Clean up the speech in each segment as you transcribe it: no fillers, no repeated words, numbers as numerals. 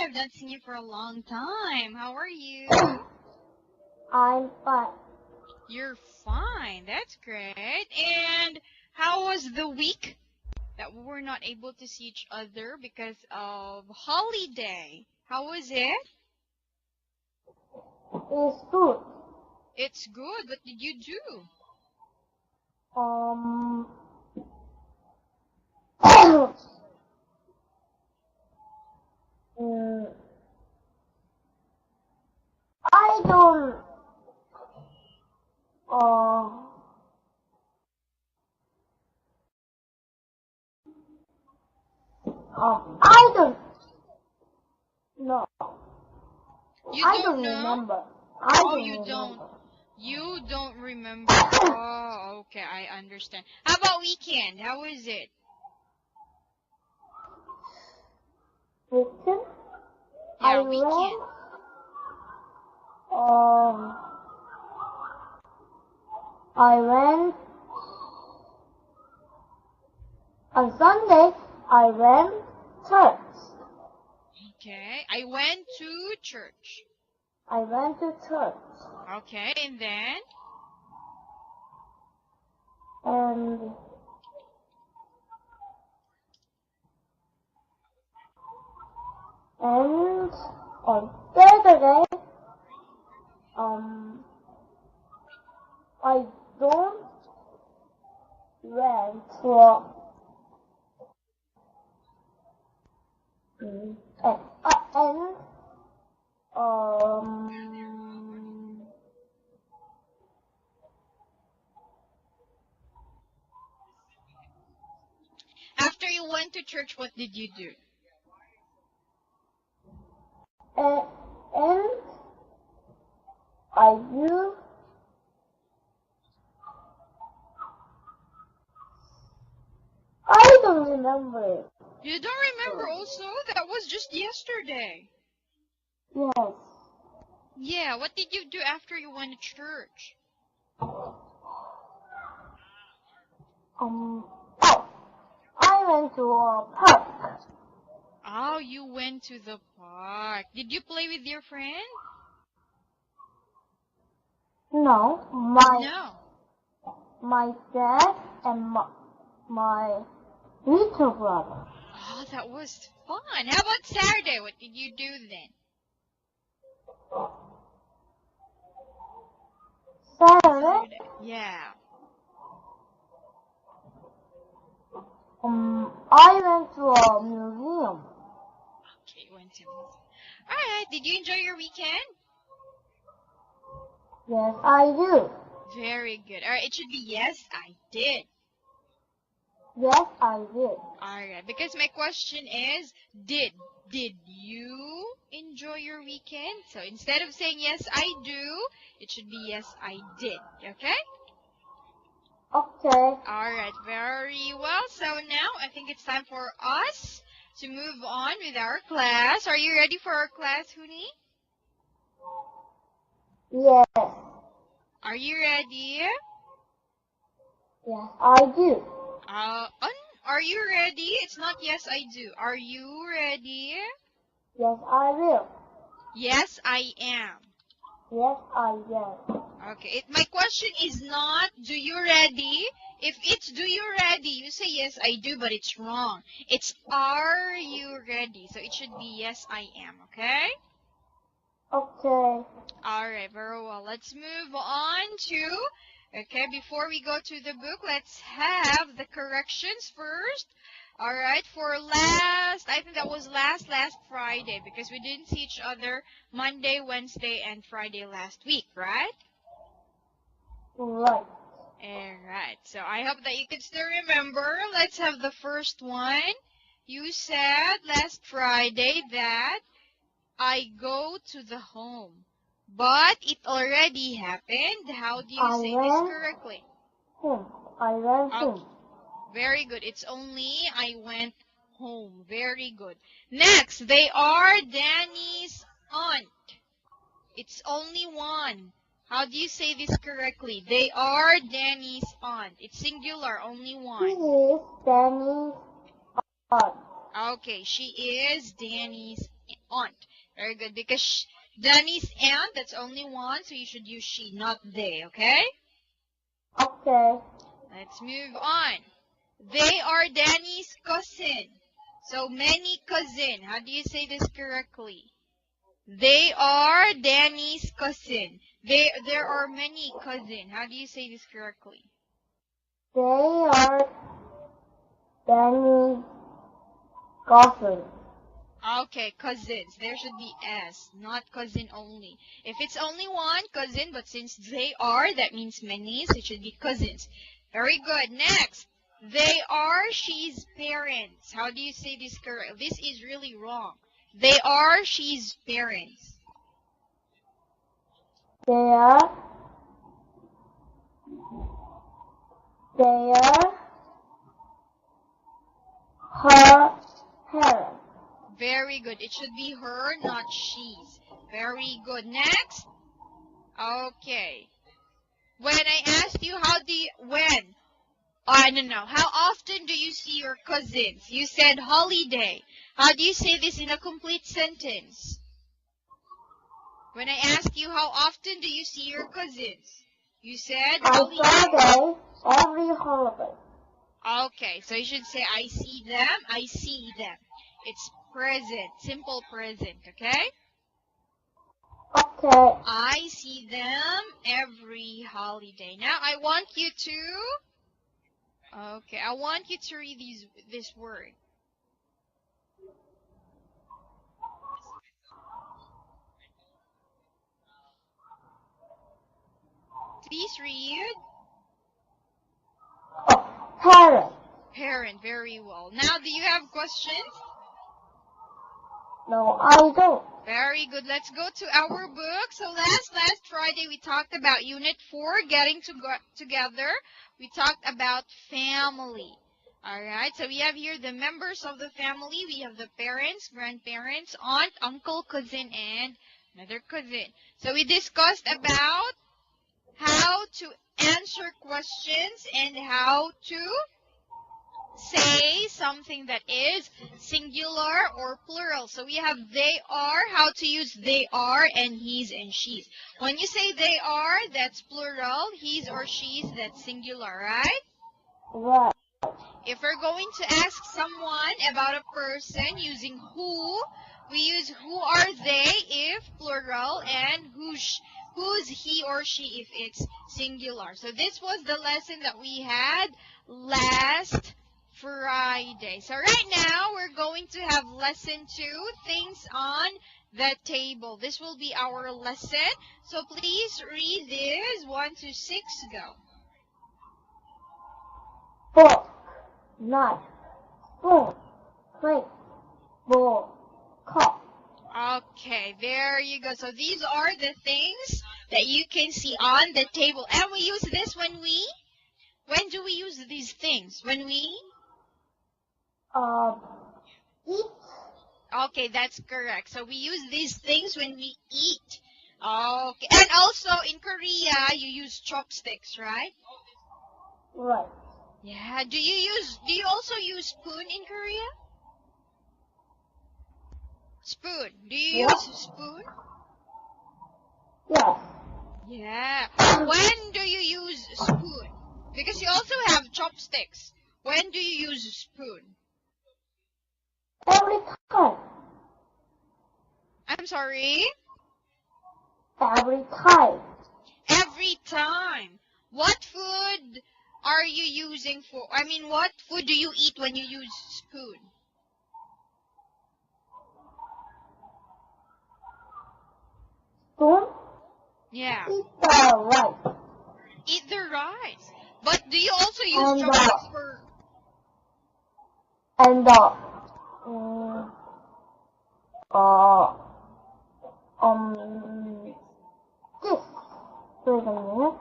I've not seen you for a long time. How are you? I'm fine. You're fine. That's great. And how was the week that we were not able to see each other because of holiday? How was it? It's good. It's good. What did you do? I don't, I don't know. You I don't don't know? remember. Oh, you don't. You don't remember. Oh, okay. I understand. How about weekend? How was it? Weekend? Yeah, weekend. I went on Sunday. I went church. Okay. I went to church. I went to church. Okay, and then? And on Saturday, I don't went to and After you went to church, what did you do? and I do. I don't remember it. You don't remember also? That was just yesterday. Yes. Yeah, what did you do after you went to church? Oh, I went to a park. Oh, you went to the park. Did you play with your friend? No, No. my dad and my little brother. Oh, that was fun. How about Saturday? What did you do then? Saturday, Yeah. I went to a museum. Okay, you went to. Alright, did you enjoy your weekend? Yes, I do. Very good. Alright, it should be yes, I did. Yes, I did. Alright, because my question is, did you enjoy your weekend? So instead of saying yes, I do, it should be yes, I did. Okay? Okay. Alright, very well. So now I think it's time for us to move on with our class. Are you ready for our class, Huni? Yes. Are you ready? Yes, I do. Are you ready? It's not yes, I do. Are you ready? Yes, I will. Yes, I am. Yes, I am. Okay, my question is not, do you ready? If it's do you ready, you say yes, I do, but it's wrong. It's are you ready? So it should be yes, I am, okay? Okay. Alright, very well. Let's move on to, okay, before we go to the book, let's have the corrections first. Alright, for I think that was last Friday, because we didn't see each other Monday, Wednesday, and Friday last week, right? Right. Alright, so I hope that you can still remember. Let's have the first one. You said last Friday that I go to the home, but it already happened. How do you say this correctly? I went home. Very good. It's only I went home. Very good. Next, they are Danny's aunt. It's only one. How do you say this correctly? They are Danny's aunt. It's singular, only one. She is Danny's aunt. Okay, she is Danny's aunt. Very good. Because Danny's aunt, that's only one, so you should use she, not they, okay? Okay. Let's move on. They are Danny's cousin. So many cousin. How do you say this correctly? They are Danny's cousin. There are many cousin. How do you say this correctly? They are Danny's cousins. Okay, cousins. There should be S, not cousin only. If it's only one cousin, but since they are, that means many, so it should be cousins. Very good. Next. They are she's parents. How do you say this correct? This is really wrong. They are she's parents. They are her parents. Very good. It should be her, not she's. Very good. Next. Okay. When I asked you no. How often do you see your cousins? You said holiday. How do you say this in a complete sentence? When I ask you how often do you see your cousins? You said holiday. On Friday, every holiday. Okay, so you should say I see them. I see them. It's present, simple present, okay? Okay. I see them every holiday. Now I want you to read this word. Please read. Oh, parent. Parent, very well. Now, do you have questions? No, I don't. Very good. Let's go to our book. So last Friday we talked about Unit 4, getting together. We talked about family. Alright, so we have here the members of the family. We have the parents, grandparents, aunt, uncle, cousin, and another cousin. So we discussed about how to answer questions and how to say something that is singular or plural. So we have they are, how to use they are, and he's and she's. When you say they are, that's plural. He's or she's, that's singular, right? Right. If we're going to ask someone about a person using who, we use who are they if plural, and who's he or she if it's singular. So this was the lesson that we had last Friday. So right now we're going to have lesson 2, things on the table. This will be our lesson. So please read this 1 to 6, go. Fork, knife, spoon, plate, bowl, cup. Okay, there you go. So these are the things that you can see on the table. And we use this when do we use these things? When we? Eat. Okay, that's correct. So we use these things when we eat. Okay. And also in Korea, you use chopsticks, right? Right. Yeah. Do you also use spoon in Korea? Spoon. Do you use spoon? Yes. Yeah. When do you use spoon? Because you also have chopsticks. When do you use spoon? Every time. I'm sorry? Every time. Every time. What food are you using what food do you eat when you use spoon? Spoon. Yeah. Eat the rice. Eat the rice. But do you also use And chopsticks for... And this. Wait a minute.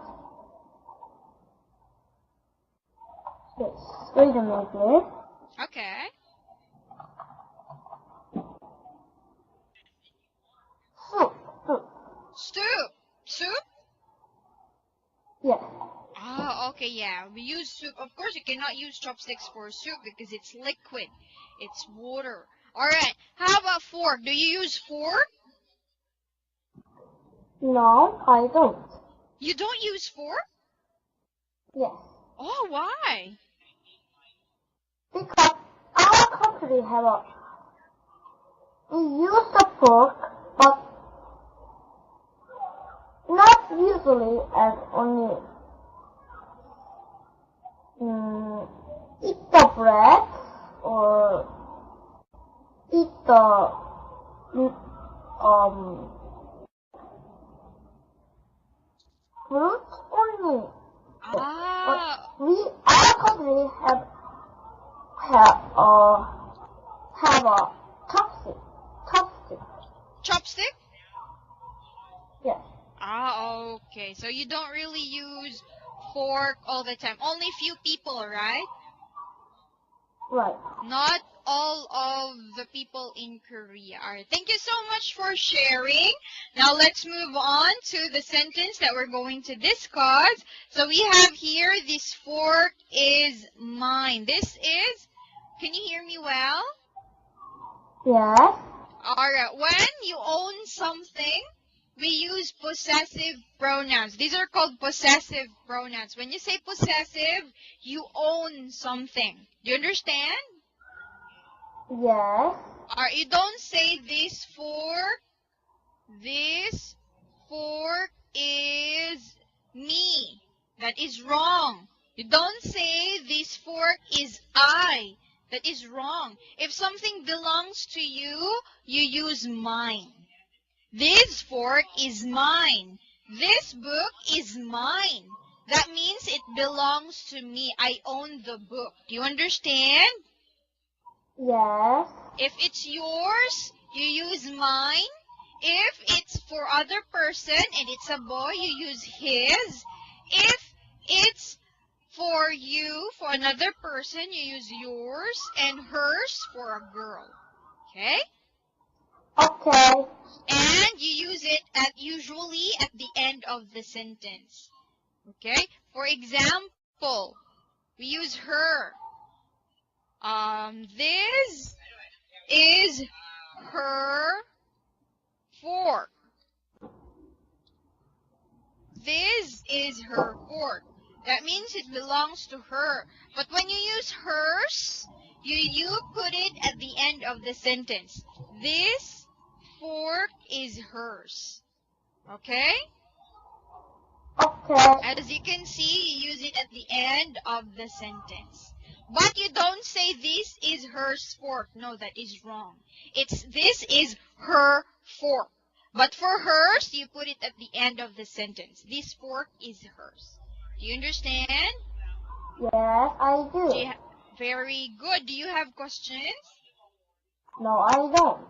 This. Wait a minute, please. Okay. Soup. Soup. Soup? Yes. Oh, okay, yeah. We use soup. Of course, you cannot use chopsticks for soup because it's liquid. It's water. Alright. How about fork? Do you use fork? No, I don't. You don't use fork? Yes. Oh, why? Because our country have a, we use the fork, but not usually and only eat the bread or eat the fruit only. Ah, But our country have a chopstick. chopstick? Yes. Ah, okay. So you don't really use fork all the time. Only few people, right? Right. Not all of the people in Korea. Alright, thank you so much for sharing. Now let's move on to the sentence that we're going to discuss. So we have here, this fork is mine. Can you hear me well? Yes. Alright, when you own something, we use possessive pronouns. These are called possessive pronouns. When you say possessive, you own something. Do you understand? Yes. Or you don't say this fork is me. That is wrong. You don't say this fork is I. That is wrong. If something belongs to you, you use mine. This fork is mine. This book is mine. That means it belongs to me. I own the book. Do you understand? Yes. If it's yours, you use mine. If it's for other person and it's a boy, you use his. If it's for you, for another person, you use yours, and hers for a girl. Okay? Okay. And you use it usually at the end of the sentence. Okay? For example, we use her. This is her fork. This is her fork. That means it belongs to her. But when you use hers, you put it at the end of the sentence. This fork is hers. Okay? Okay. As you can see, you use it at the end of the sentence. But you don't say this is her fork. No, that is wrong. It's this is her fork. But for hers, you put it at the end of the sentence. This fork is hers. Do you understand? Yes, I do. Very good. Do you have questions? No, I don't.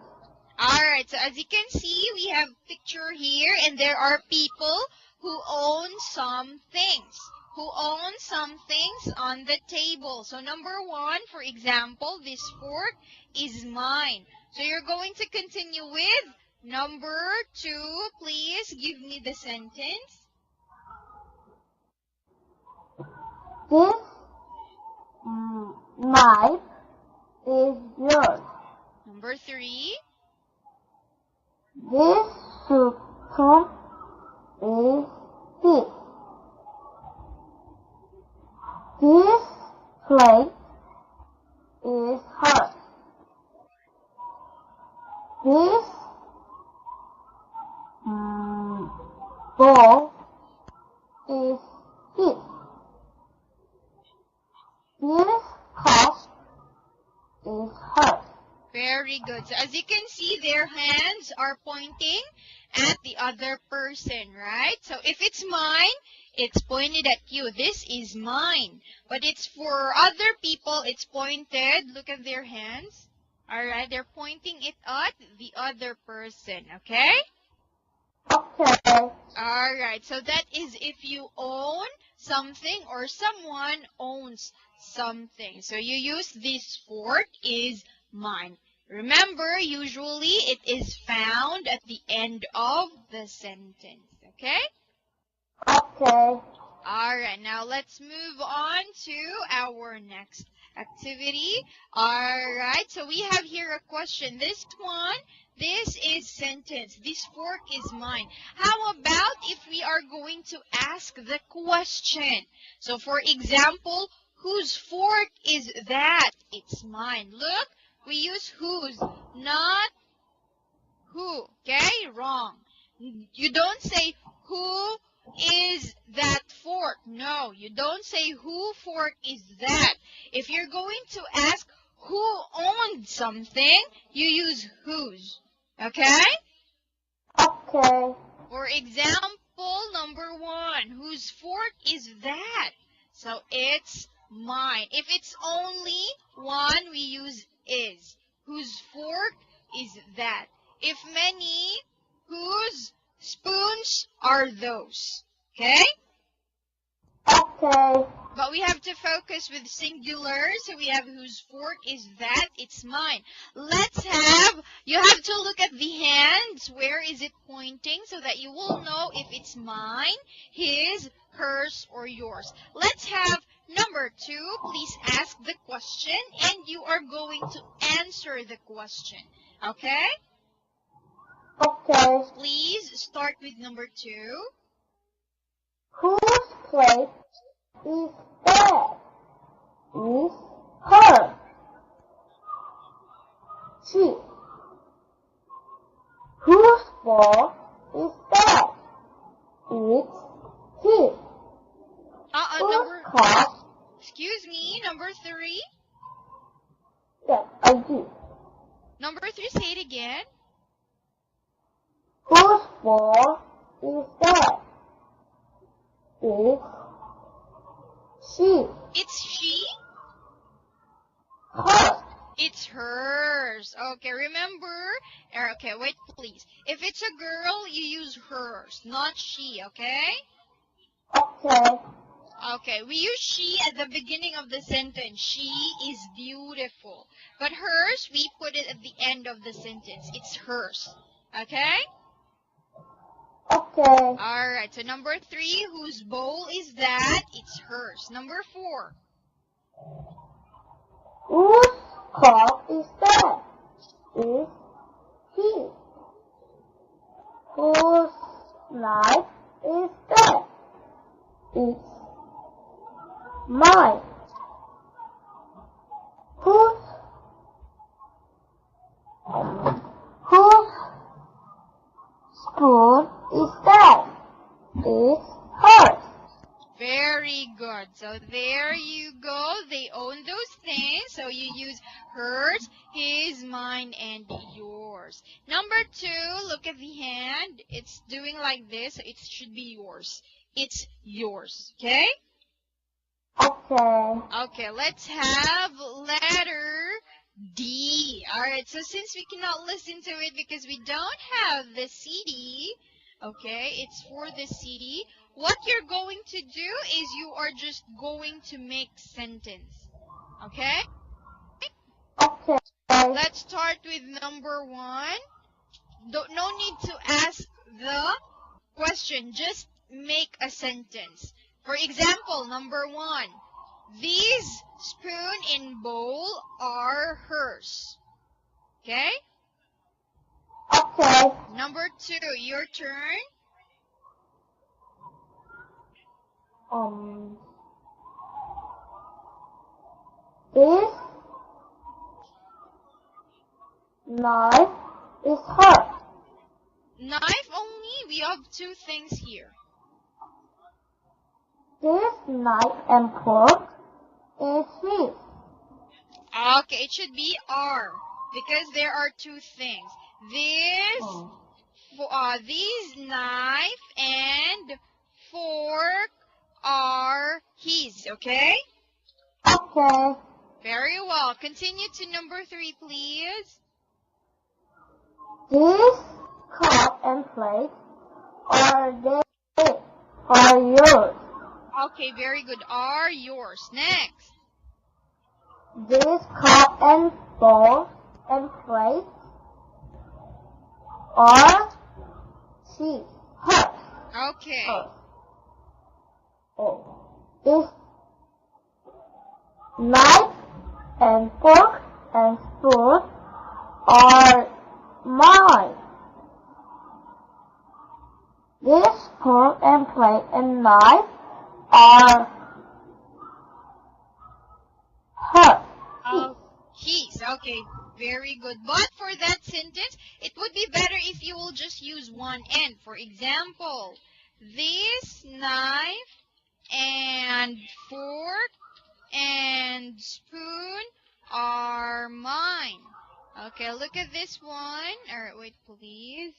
Alright, so as you can see, we have picture here, and there are people who own some things. Who own some things on the table. So number one, for example, this fork is mine. So you're going to continue with number two. Please give me the sentence. This knife is yours. Number three. This spoon is his. This plate is hers. This bowl is his. This cup is hers. Very good. So as you can see, their hands are pointing at the other person, right? So if it's mine, it's pointed at you. This is mine. But it's for other people, it's pointed. Look at their hands. All right, they're pointing it at the other person, okay? Okay. All right, so that is if you own something or someone owns something. So you use this fork is mine. Remember, usually it is found at the end of the sentence, okay? Okay. All right, now let's move on to our next activity. Alright, so we have here a question. This is sentence. This fork is mine. How about if we are going to ask the question? So for example, whose fork is that? It's mine. Look, we use whose, not who. Okay, wrong. You don't say who is that fork. No, you don't say who fork is that. If you're going to ask who owned something, you use whose. Okay? Okay. For example, number 1, whose fork is that? So it's mine. If it's only one, we use is. Whose fork is that? If many, whose spoons are those? Okay? Okay. But we have to focus with singular, so we have whose fork is that? It's mine. You have to look at the hands. Where is it pointing so that you will know if it's mine, his, hers, or yours. Let's have number 2. Please ask the question and you are going to answer the question. Okay? Okay. Please start with number 2. Whose plate is that? Is her. She. Whose ball is that? It's his. Whose cup? Excuse me, number 3. Yes, I do. Number 3, say it again. Whose ball is that? It's she. It's she. Her. It's hers. Okay, remember? Okay, wait, please. If it's a girl, you use hers, not she, okay? Okay. Okay, we use she at the beginning of the sentence. She is beautiful. But hers, we put it at the end of the sentence. It's hers. Okay? Okay. Alright, so number 3, whose bowl is that? It's hers. Number 4. Whose cup is that? It's his. Whose knife is that? It's mine. Whose spoon is that? It's hers. Very good. So there you go. They own those things. So you use hers, his, mine, and yours. Number 2, look at the hand. It's doing like this. So it should be yours. It's yours. Okay? Okay. Okay, let's have letter D. Alright, so since we cannot listen to it because we don't have the CD, okay, it's for the CD. What you're going to do is you are just going to make sentence. Okay? Okay. Let's start with number 1. No need to ask the question. Just make a sentence. For example, number 1. These spoon and bowl are hers. Okay? Okay. Number 2, your turn. This knife is hers. Knife only? We have 2 things here. This knife and fork is his. Okay, it should be are because there are 2 things. These knife and fork are his, okay? Okay. Very well. Continue to number 3, please. This cup and plate are yours. Okay, very good. Are yours. Next. This cup and bowl and plate are hers. Okay. Oh. This knife and fork and spoon are mine. This spoon and plate and knife are her. Keys. Okay, very good. But for that sentence, it would be better if you will just use one end. For example, this knife and fork and spoon are mine. Okay, look at this one. Alright, wait please.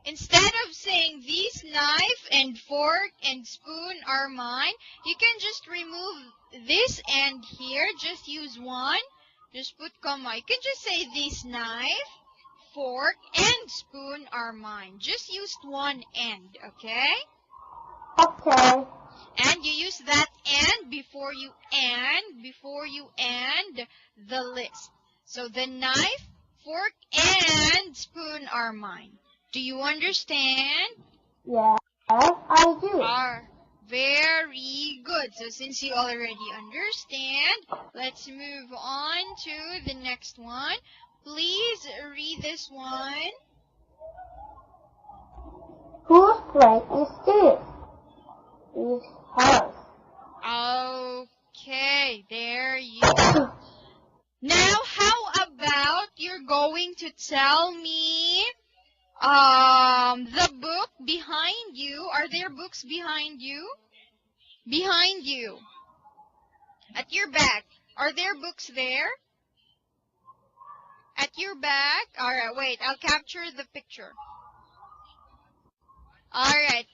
Instead of saying this knife and fork and spoon are mine, you can just remove this end here. Just use one. Just put comma. You can just say this knife, fork, and spoon are mine. Just use one end, okay? Okay. And you use that and before you end the list. So the knife, fork, and spoon are mine. Do you understand? Yes, I do. Are very good. So since you already understand, let's move on to the next one. Please read this one. Whose plate is this? It's hers. Okay, there you go. Now, how about you're going to tell me the book behind you. Are there books behind you? Behind you. At your back. Are there books there? At your back? Alright, wait. I'll capture the picture. Alright.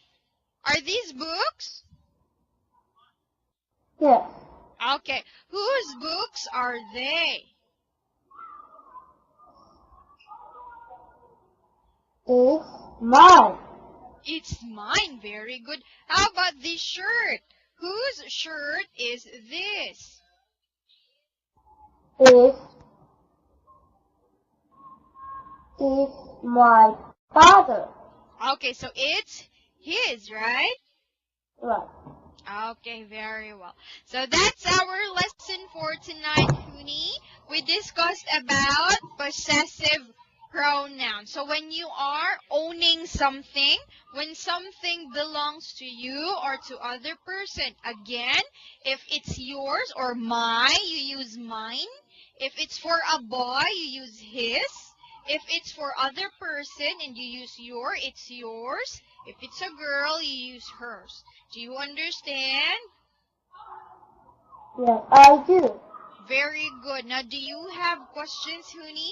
Are these books? Yes. Okay. Whose books are they? It's mine. It's mine. Very good. How about this shirt? Whose shirt is this? It's my father. Okay, so it's his, right? Right. Okay, very well. So that's our lesson for tonight, Huni. We discussed about possessive pronouns. So when you are owning something, when something belongs to you or to other person, again, if it's yours or my, you use mine. If it's for a boy, you use his. If it's for other person and you use your, it's yours. If it's a girl, you use hers. Do you understand? Yes, I do. Very good. Now, do you have questions, Huni?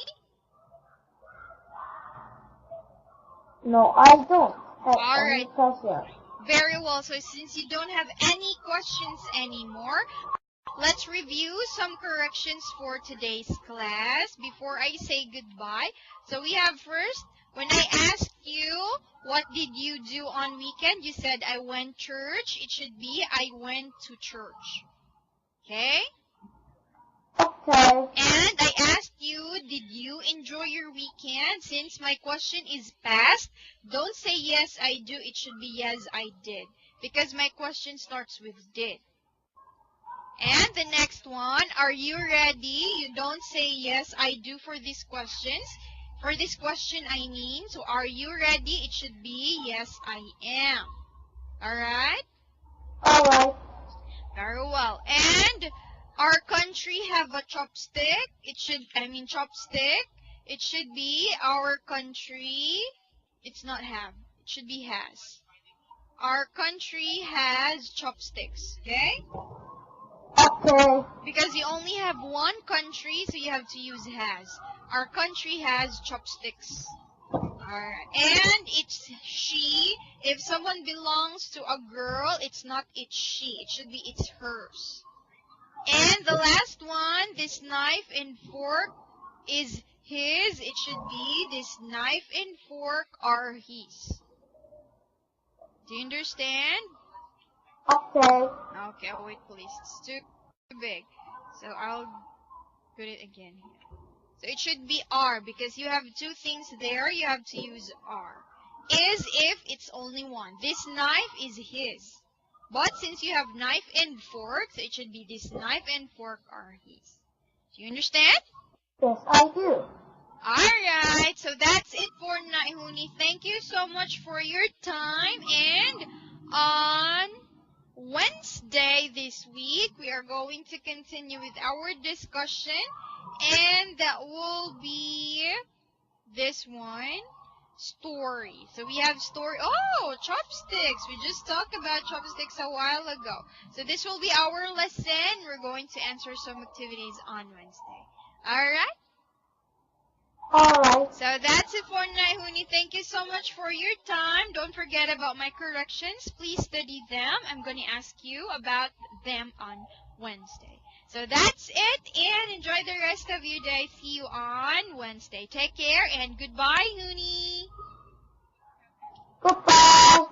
No, I don't have All any right. questions. Very well. So since you don't have any questions anymore, let's review some corrections for today's class before I say goodbye. So we have first, when I asked you, what did you do on weekend? You said, I went church. It should be, I went to church. Okay? Okay. And I asked you, did you enjoy your weekend? Since my question is past, don't say yes, I do. It should be yes, I did. Because my question starts with did. And the next one, are you ready? You don't say yes, I do for these questions. For this question, I mean. So are you ready? It should be yes, I am. Alright? Alright. Very well. And our country have a chopstick. Chopstick. It should be our country. It's not have. It should be has. Our country has chopsticks. Okay? Okay. Because you only have one country, so you have to use has. Our country has chopsticks. Alright. And it's she. If someone belongs to a girl, it's not it's she. It should be it's hers. And the last one, this knife and fork is his. It should be this knife and fork are his. Do you understand? Okay. Okay, wait please. It's too big. So I'll put it again here. So it should be are because you have two things there. You have to use are. Is if it's only one. This knife is his. But since you have knife and fork, so it should be this knife and fork are his. Do you understand? Yes, I do. Alright, so that's it for tonight, Honey. Thank you so much for your time. And on Wednesday this week, we are going to continue with our discussion. And that will be this one, story. So we have story. Oh, chopsticks. We just talked about chopsticks a while ago. So this will be our lesson. We're going to answer some activities on Wednesday. Alright? Alright. So that's it for tonight, Honey. Thank you so much for your time. Don't forget about my corrections. Please study them. I'm going to ask you about them on Wednesday. So that's it, and enjoy the rest of your day. See you on Wednesday. Take care, and goodbye, Honey. Goodbye.